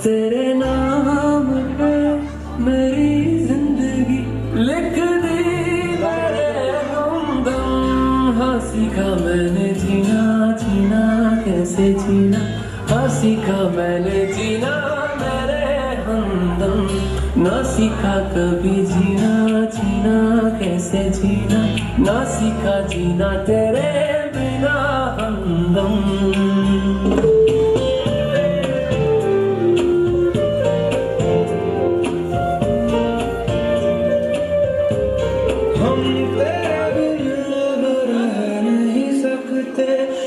तेरे नाम पे मेरी जिंदगी लिख दी मेरे हमदम। हाँ सीखा मैंने जीना, जीना कैसे जीना, हाँ सीखा मैंने जीना मेरे हमदम। ना सीखा कभी जीना, जीना कैसे जीना, ना सीखा जीना तेरे बिना हमदम।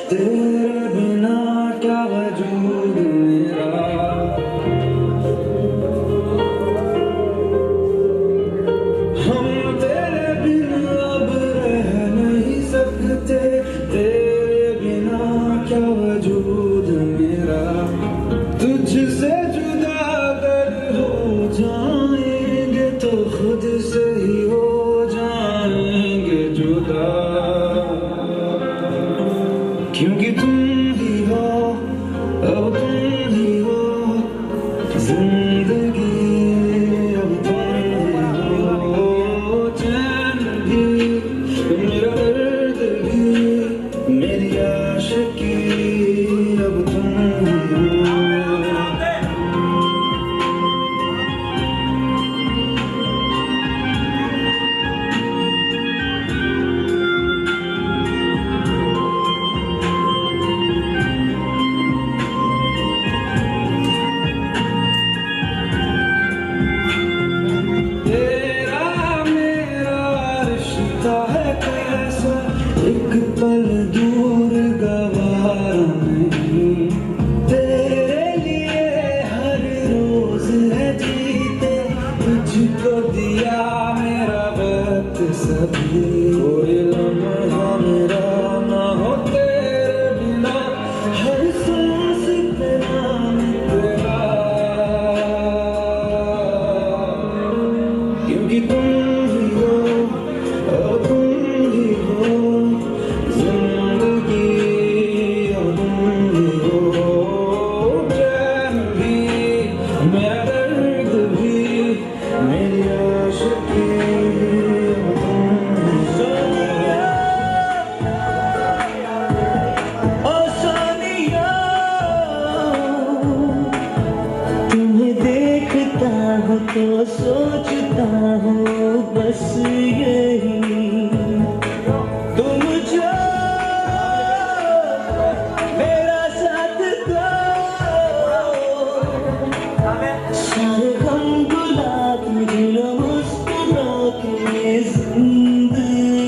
तेरे बिना क्या वजूद मेरा, हम तेरे बिना अब रह नहीं सकते। तेरे बिना क्या वजूद मेरा, तुझसे जुदा अगर हो जाएंगे तो खुद से ही हो जाएंगे जुदा। क्योंकि तुम ही हो, अब तुम ही हो जिंदगी, अब तुम ही हो चैन भी, मेरा दर्द भी, मेरी आशिकी, अब तुम ही हो। एक पल दूर गवारा नहीं, तेरे लिए हर रोज है जीते, तुझको दिया मेरा वक्त सभी। कोई लम्हा मेरा ना हो तेरे बिना, हर सांस पे नाम तेरा। क्योंकि तुम ही हो, तुम ही हो जिंदगी, तुम ही हो चैन भी, मेरा दर्द भी, मेरी आशिकी, तुम्हें देखता हूँ तो सोचता हूँ बस यही, तुम जो मेरा साथ दो, सारे गम भुला के दिल मुस्कुरा के जिंदगी।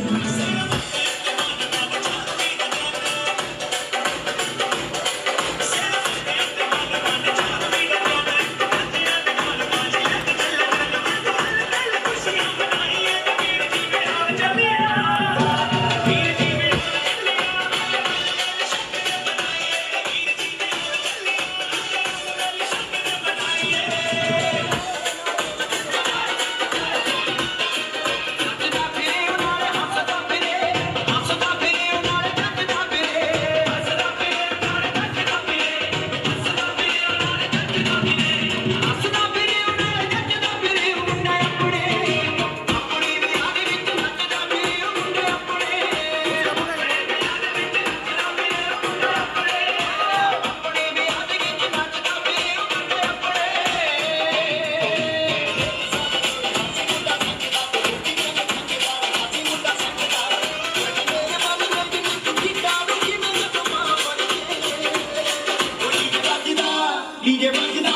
डीजे बजदा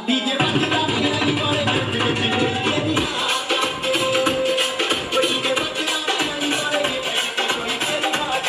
मेरी वाले गच गच कोई तेरी डीजे बजदा मेरी वाले गच गच कोई तेरी बात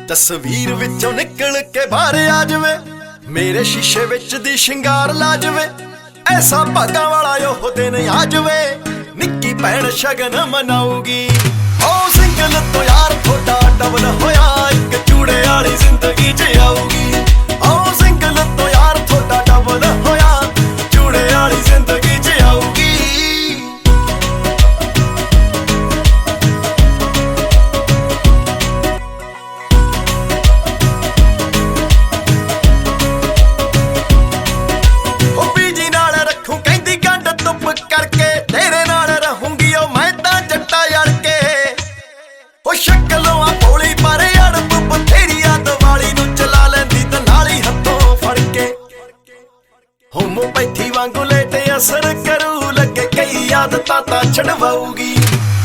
तस्वीर विचों निकल के बाहर आ जावे, मेरे शीशे विच दी शिंगार ला जावे, ऐसा भागा वाला ओह दिन आ जावे, निक्की भैन शगन मनाऊगी। ओ सिंगल तो यार थोड़ा डबल होया, एक चूड़े वाली जिंदगी च आऊगी। ओ सिंगल तो यार थोड़ा डबल होया, चूड़े वाली जिंदगी च आऊगी। होम्योपैथी वांगू लेटे असर करू, लगे कई आदतां तां छड़वाऊगी।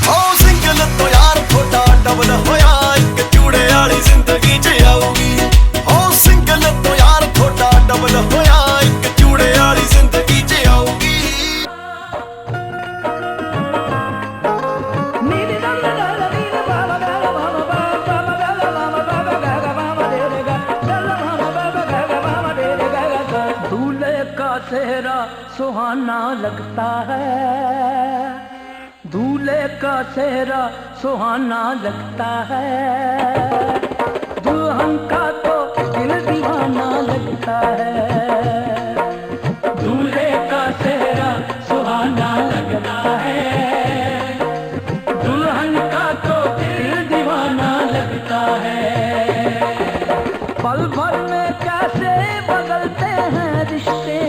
ओ सिंगल तो यार थोड़ा डबल होया, एक चूड़े वाली जिंदगी च आऊगी। ओ सिंगल तो यार थोड़ा डबल होया, एक चूड़े वाली जिंदगी च आऊगी। चेहरा सुहाना लगता है, दूल्हे का चेहरा सुहाना लगता है, दुल्हन का तो दिल दीवाना लगता है। दूल्हे का चेहरा सुहाना लगता है, दुल्हन का तो दिल दीवाना लगता है। पल भर में कैसे बदलते हैं रिश्ते,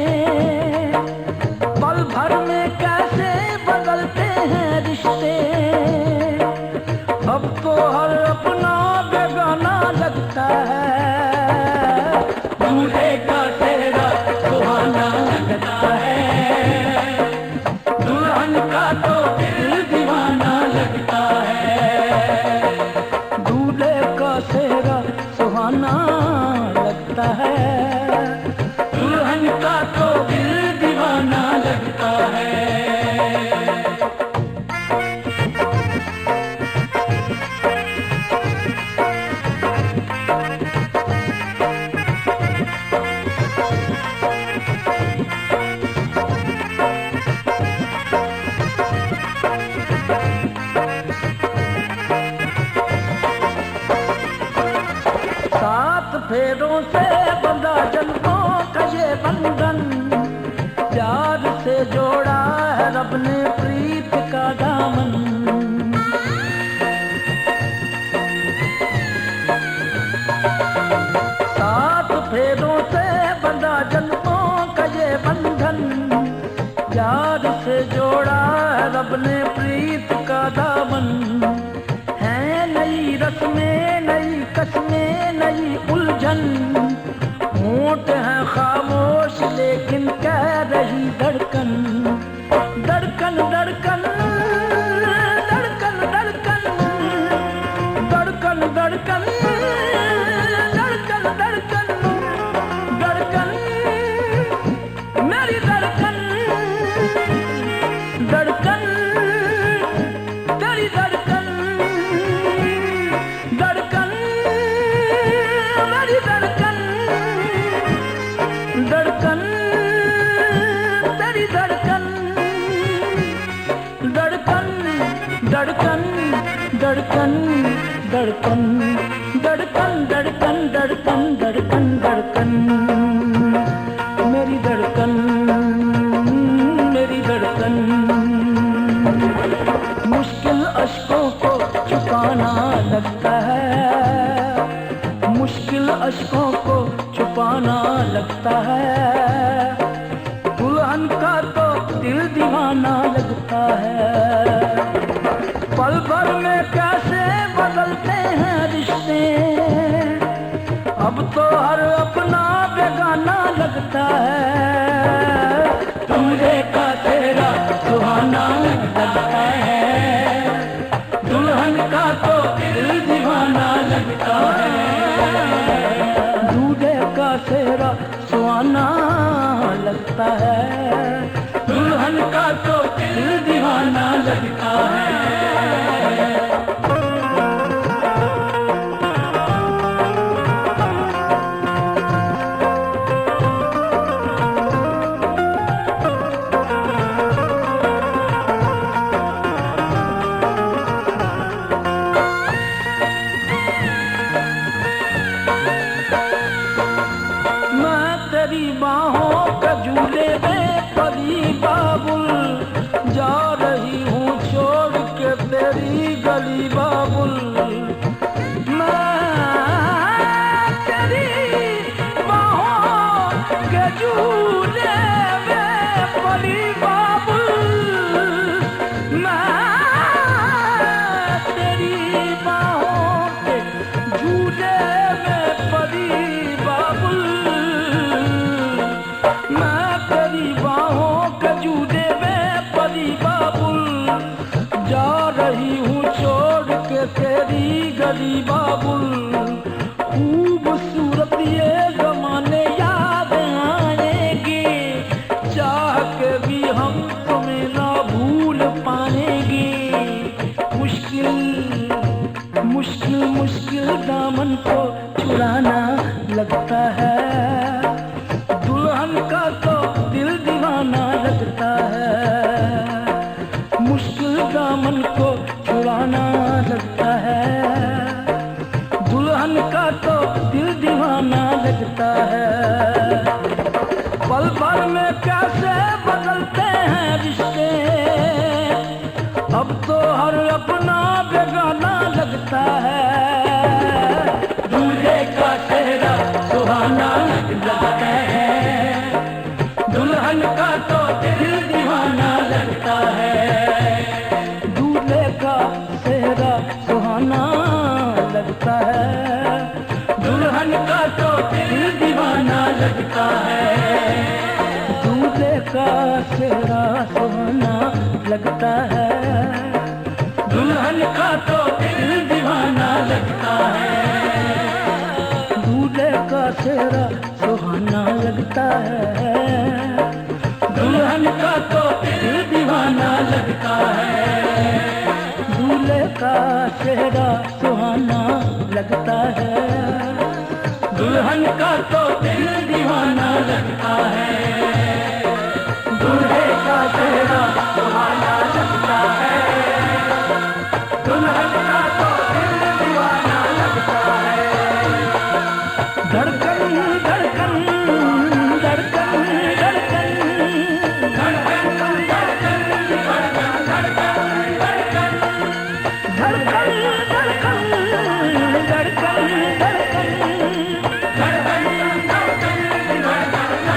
पल भर में कैसे बदलते हैं रिश्ते, अब तो हर अपना बेगाना लगता है। दूल्हे का चेहरा सुहाना लगता है, दुल्हन का तो दिल दीवाना लगता है। दूल्हे का चेहरा सुहाना लगता है, दुल्हन का तो दिल दीवाना लगता है। सात फेरों से बंधा जन्मों का ये बंधन, प्यार से जोड़ा है रब ने प्रीत का दामन। सात फेरों से बंधा जन्मों का ये बंधन, प्यार से जोड़ा है रब ने प्रीत का दामन। है नई रस्में, नई कस्में, नई उलझन, होंठ है खामोश लेकिन कह रही धड़कन। धड़कन धड़कन धड़कन धड़कन धड़कन धड़कन धड़कन धड़कन धड़कन मेरी धड़कन, धड़कन तेरी धड़कन, धड़कन मेरी धड़कन, धड़कन तेरी धड़कन, धड़कन धड़कन धड़कन धड़कन धड़कन धड़कन धड़कन धड़कन धड़कन मेरी धड़कन, मेरी धड़कन। मुश्किल अश्कों को छुपाना लगता है, मुश्किल अश्कों को छुपाना लगता है, दुल्हन का तो दिल दीवाना लगता है। पल भर में कैसे बदलते हैं रिश्ते, अब तो हर अपना बेगाना लगता है। दूल्हे का चेहरा सुहाना लगता है, दुल्हन का तो दिल दीवाना लगता है। दूल्हे का चेहरा सुहाना लगता है, दुल्हन का तो दिल दीवाना लगता है। लगता है। तेरी बाहों का झूले में परी बाबुल, जा रही हूँ छोड़ के तेरी गली बाबुल। मैं तेरी बाहों के झूले में परी बाबुल, मैं तेरी बाहों के झूले में परी बाबुल, मैं तेरी बाहों के झूले में परी बाबुल, जा रही हूँ छोड़ के तेरी गली बाबुल। खूबसूरत ये जमाने याद आएंगे, चाह के भी हम तुम्हें ना भूल पाएंगे। मुश्किल मुश्किल मुश्किल दामन को छुड़ाना लगता है, दुल्हन का तो दिल दीवाना लगता है। मुश्किल दामन को छुड़ाना लगता है, दुल्हन का तो दिल दीवाना लगता है। पल भर में कैसे बदलते हैं रिश्ते, अब तो हर अपना बेगाना लगता है। दूल्हे का चेहरा सुहाना लगता है, दुल्हन का तो दिल दीवाना लगता है। दूल्हे का चेहरा सुहाना लगता है, दुल्हन का तो दिल दीवाना लगता है। दूल्हे का चेहरा सुहाना लगता है, दुल्हन का तो दिल दीवाना लगता है। दूल्हे का चेहरा सुहाना लगता है, दुल्हन का तो दिल दीवाना लगता है। दूल्हे का चेहरा सुहाना लगता है, दुल्हन का तो दिल दीवाना लगता है। दूल्हे का चेहरा सुहाना लगता है, दुल्हन का तो दिल दीवाना लगता है। धड़कन धड़कन धड़कन धड़कन धड़कन धड़कन धड़कन धड़कन धड़कन धड़कन धड़कन धड़कन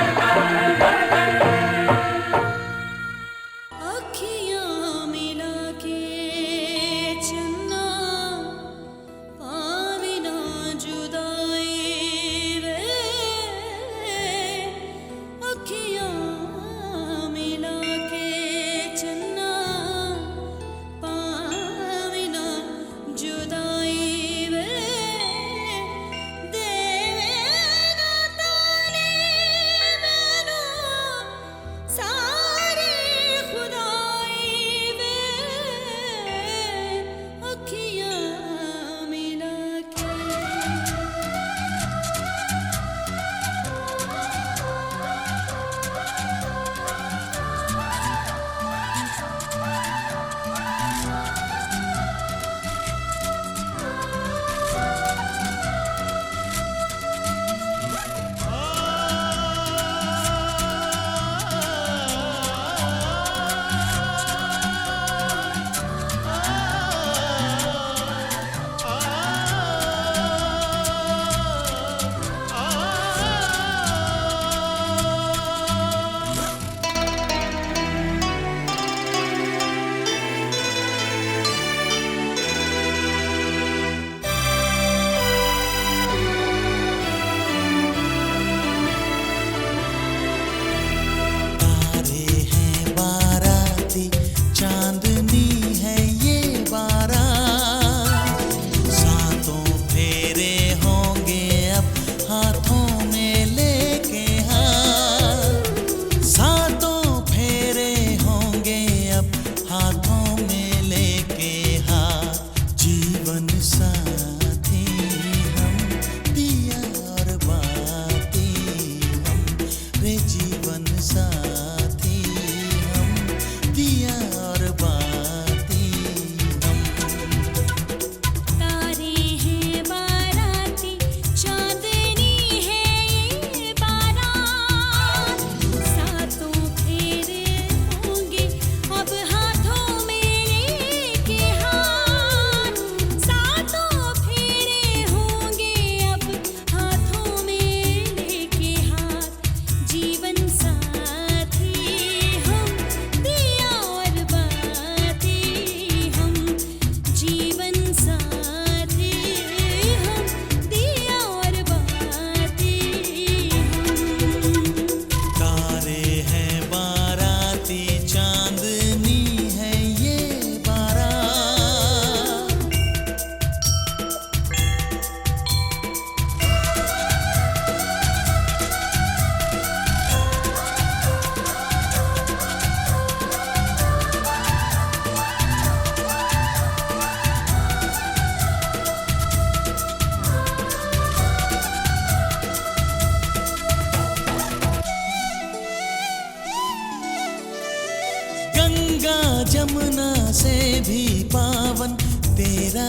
यमुना से भी पावन तेरा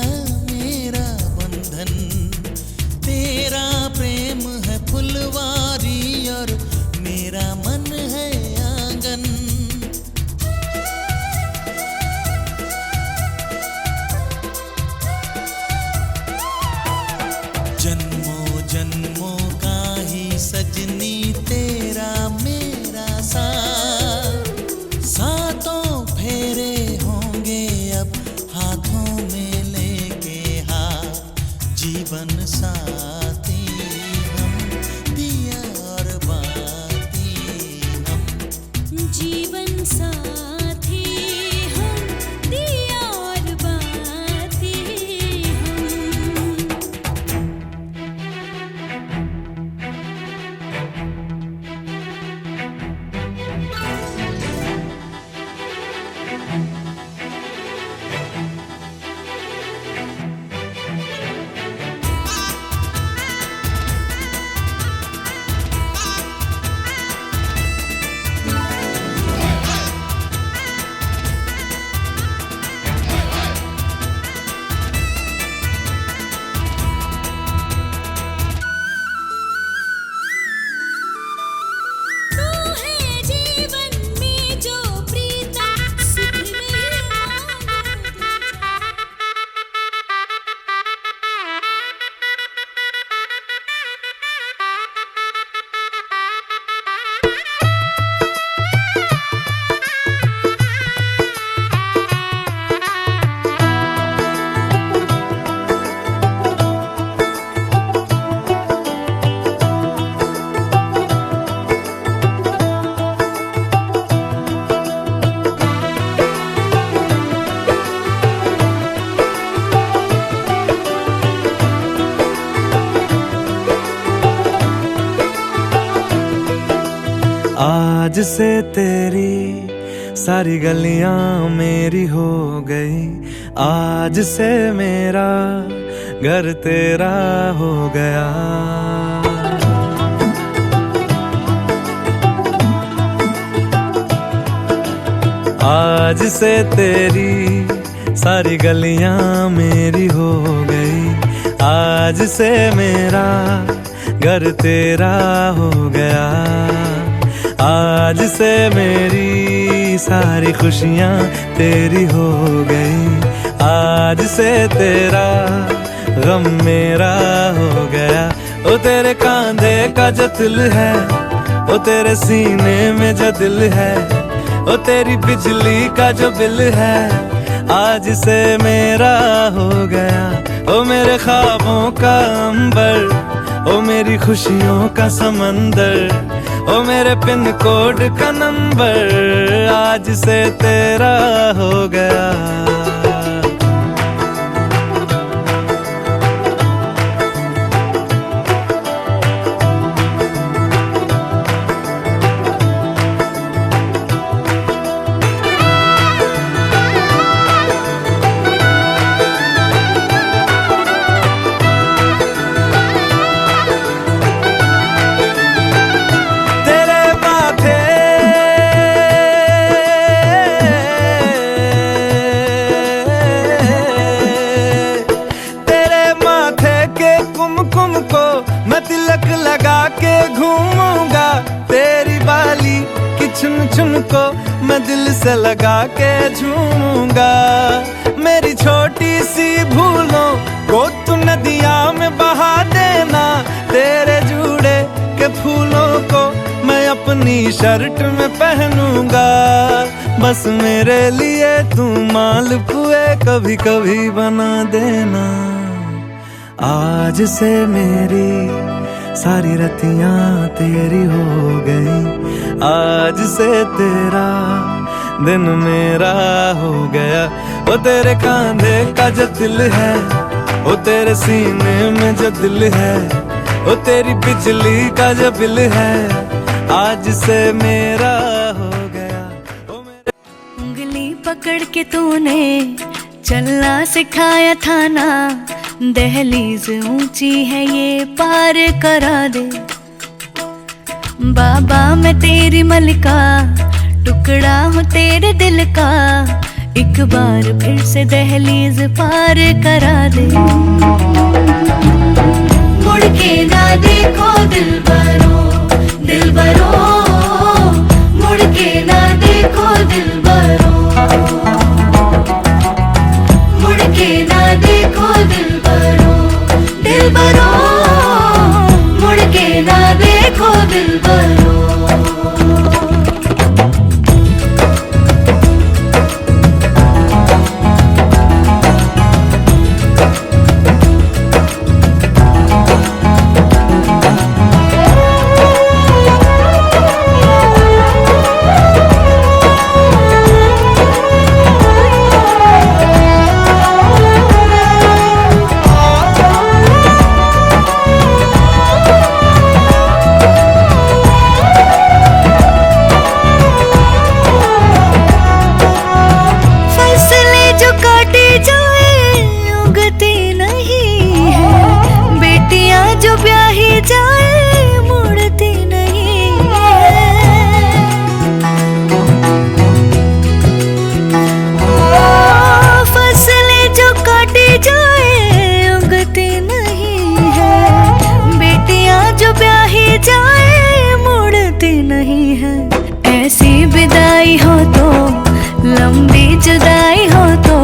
मेरा बंधन। तेरा प्रेम है फुलवारी और मेरा मन है आंगन। जन्मों जन्मों का ही सजनी तेरा मेरा साथ। सातों फेरे होंगे अब हाथों में लेके हाथ। जीवन साथी हम, दिया और बाती हम। जीवन साथी हम, दिया और बाती हम। तू है जीवन में जो प्रीतम, सुख में आनंद। आज से तेरी सारी गलियां मेरी हो गई। आज से मेरा घर तेरा हो गया। आज से तेरी सारी गलियां मेरी हो गई। आज से मेरा घर तेरा हो गया। आज से मेरी सारी खुशियां तेरी हो गई। आज से तेरा गम मेरा हो गया। ओ तेरे कांधे का जो दिल है, ओ तेरे सीने में जो दिल है, ओ तेरी बिजली का जो बिल है, आज से मेरा हो गया। ओ मेरे ख्वाबों का अंबर, ओ मेरी खुशियों का समंदर, ओ मेरे पिन कोड का नंबर, आज से तेरा हो गया। तिलक लगा के घूमूंगा, तेरी बाली की चुन चुन को मैं दिल से लगा के झूमूंगा। मेरी छोटी सी भूलों को तू नदिया में बहा देना, तेरे जूड़े के फूलों को मैं अपनी शर्ट में पहनूंगा। बस मेरे लिए तू मालपुए कभी कभी बना देना। आज से मेरी सारी रतियां तेरी हो गई। आज से तेरा दिन मेरा हो गया। वो तेरे कांधे का जो दिल है, वो तेरे सीने में जो दिल है, वो तेरी बिजली का जो बिल है, आज से मेरा हो गया। उंगली पकड़ के तूने चलना सिखाया था ना, दहलीज ऊंची है ये पार करा दे। बाबा मैं तेरी मलिका, टुकड़ा हूँ तेरे दिल का, एक बार फिर से दहलीज पार करा दे। मुड़ के ना देखो दिलबरो, दिलबरो, मुड़ के ना देखो दिलबरो, मुड़ के ना देखो दिलबरो, दिलबरो, मुड़ के ना देखो दिलबरो। ऐसी विदाई हो तो, लंबी जुदाई हो तो,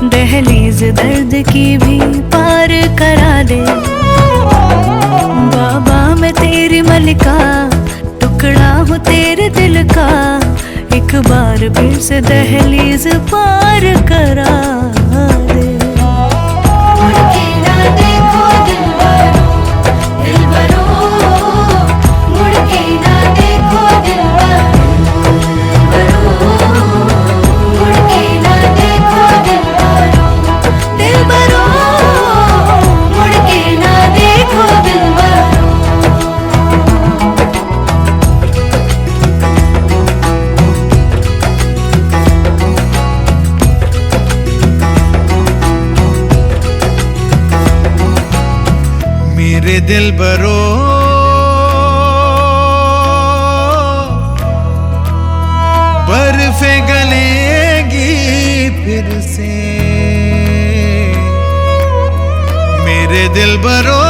दहलीज दर्द की भी पार करा दे। बाबा मैं तेरी मलिका, टुकड़ा हूँ तेरे दिल का, एक बार फिर से दहलीज पार करा दे। मुड़ के ना देखो दिलबरो, दिलबरो, मुड़ के ना देखो दिलबरो, मुड़ के ना देखो दिलबरो, दिलबरो, मुड़ के ना देखो दिलबरो। मेरे दिलबरो बर्फे गलेगी फिर से, मेरे दिलबरो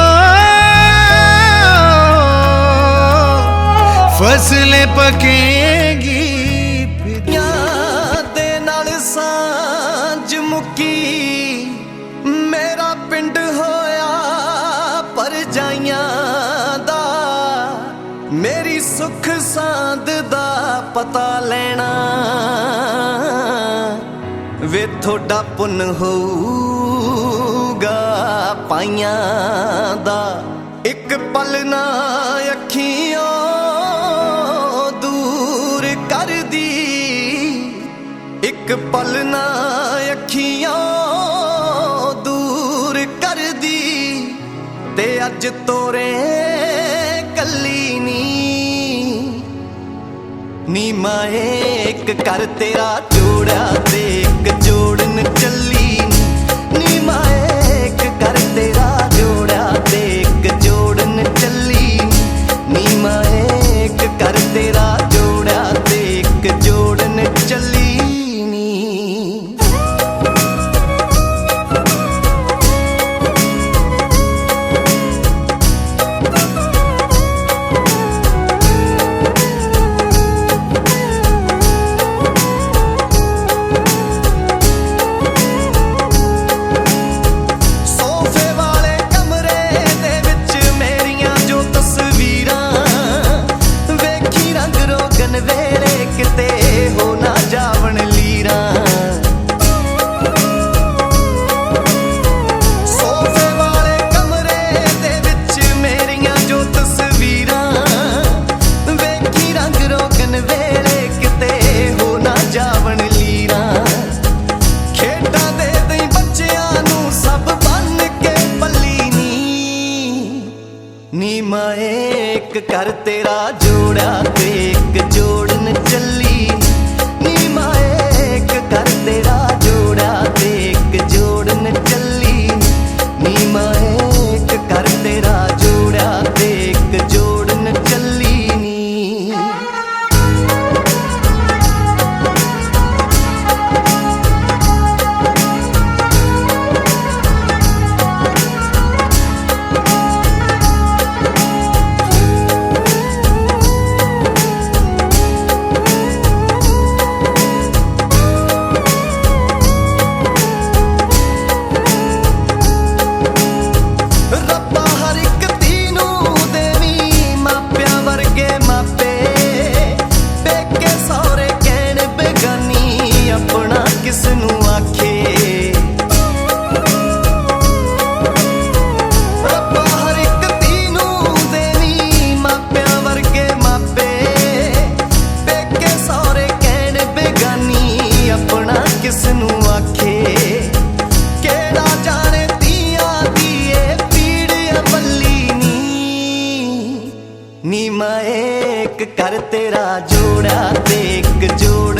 फसलें पकेगी फिर। दे नाल सांझ मुकी, मेरा पिंड होया परजाइयां दा, मेरी सुख सांद दा पता लेना, वे थोड़ा पुन होऊगा पाइयां दा। एक पल ना अखियों दूर कर दी, एक पल ना अखियों दूर कर दी, ते अज तोरे कली नी माए एक कर तेरा जोड़ा ते एक जोड़न चली, नी माए एक कर तेरा जोड़ा ते एक जोड़न चली, नी माए एक कर तेरा जोड़ा ते एक जोड़न चली। नी माए एक कर तेरा जोड़ा ते एक जोड़न चली, नी माए एक कर तेरा जोड़ा ते एक जोड़न चली, नी माए एक कर तेरा जोड़ा ते एक जोड़न चली नी। किस नू आखे। रब्बा हर एक धी नू देवी मापियां वर्गे मापे, पेके सौरे कहण बेगानी अपना किस नू आखे। केड़ा जाने दिया दिए पीड़ अमली नी माए एक कर तेरा जोड़ा ते एक जोड़